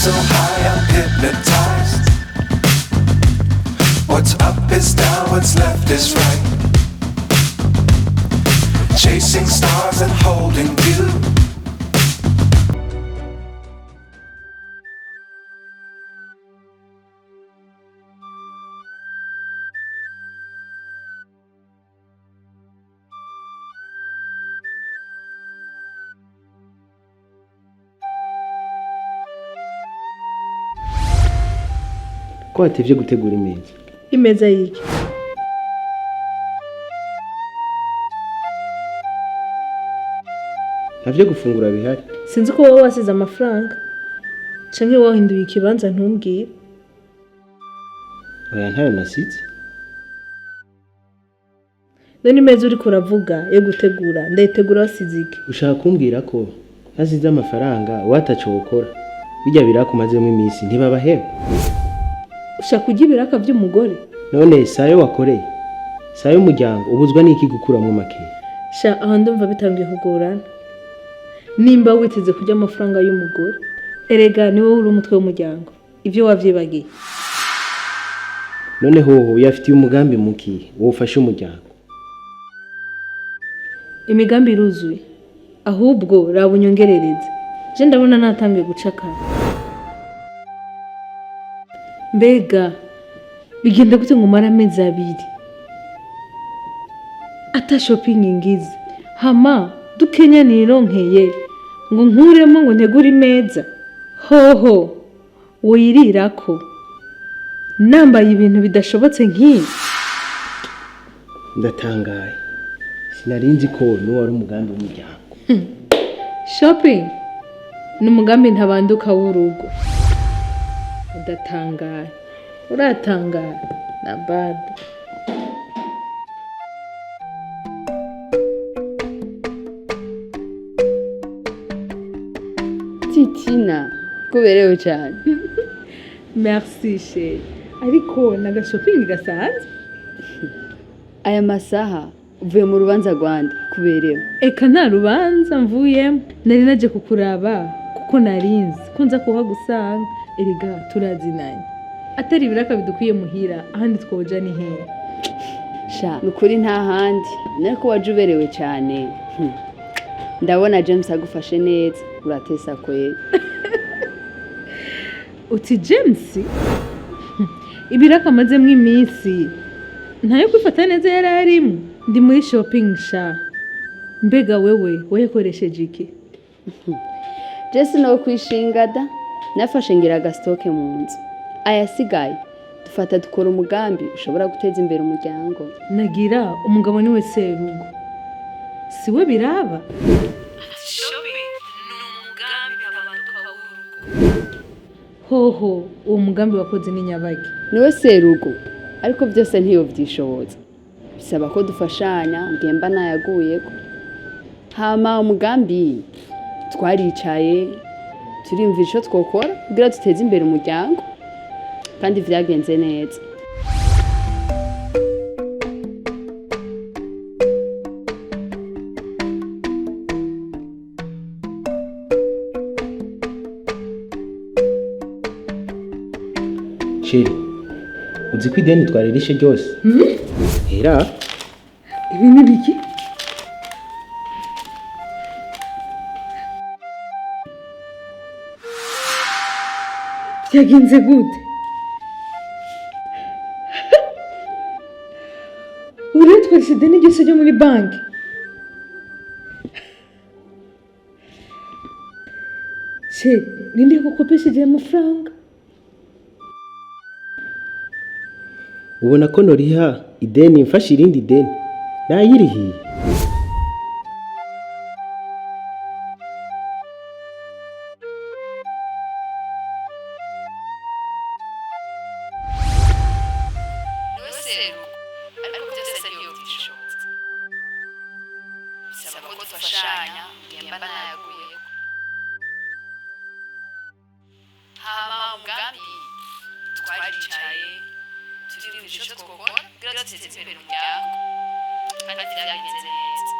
so high I'm hypnotized. What's up is down, what's left is right. Chasing stars and holding you. Ko watevye gutegura imeza? Imeza yiki? Ntavyo gufungura bihari. Sinzi ko wowe wasize amafaranga. Canke wahinduye ikibanza ntumbwire. Oya ntayo nasize. None imeza uri kuravuga yo gutegura ndayitegura wasize iki? Ushaka kumbwira ko nasize amafaranga wataco gukora. Bijya birakumazemo iminsi ntibabaheba. Ushaka kujya ibiraka by'umugore? None sayo wakoreye. Sayo umuryango ubuzwa n'iki gukura mu make. Sha aho ndumva bitangiye kugorana. Nimba witeze kujya amafaranga y'umugore, erega ni wowe uri umutwe w'umuryango. Ivyo wavyibagiye. None hoho yafitiye umugambi muki wofasha umuryango. Imigambi iruzuye. Ahubwo rabunyongerereze. Je ndabona natangiye gucakara. Mbega bigenda gute ngo mara amezi abiri ata shopping ngize hama dukenya nironkeye ngo nkuremo ngo ntegure imeza hoho wirirako nambaye ibintu bidashobotse nk'ibi. Ndatangaye. Sinarinzi ko n'uwari umugambi w'umuryango. Shopping ni umugambi ntabanduka w'urugo. Udatangaye. Uratangaye na bado. Titina, kuberewe cyane. Merci chérie. Ariko naga shopping gasanzwe. Aya masaha uvuye mu rubanza rwande kuberewe. Eka nta rubanza mvuyemo. Nari naje kukuraba kuko narinzi ko nza kuha gusanga. Erega turazinanye. Atari ibiraka bidukwiye muhira ahandi twoja ni hehe. Sha nukuri nta handi nariko waje uberewe cyane. Ndabona James agufashe neza uratesa kweli. Uti James? Ibiraka mazemwe iminsi ntayo kwifata neza yararimo. Ndi muri shopping sha. Mbega wewe wekoresheje iki? Jesse no kwishinga da nafashe ngira gastoke mu nzu. Ayasigaye dufata dukora umugambi ushobora guteza imbere umuryango. Nagira umugabo niwe serugo. Siwe biraba. Hoho uwo mugambi wakoze ni nyabagi. Niwe serugo ariko byose ntiyo byishoboza. Bisaba ko dufashanya ngemba nayaguyeko. Hama umugambi twaricaye turimvira ico twokora kugira duteze imbere umuryango kandi vyagenze neza. Sheri, uzi ko ideni twaririshe ryose? Hera. Ibi ni biki? Byagenze gute? Uretwarise ideni ryose ryo muri banki? Sheri, ninde yakukopesheje amafaranga? Ubona ko noriha ideni mfashe irindi deni. Nayirihiye. Turirimba icyo twokora kugira duteze imbere umuryango kandi byagenze neza.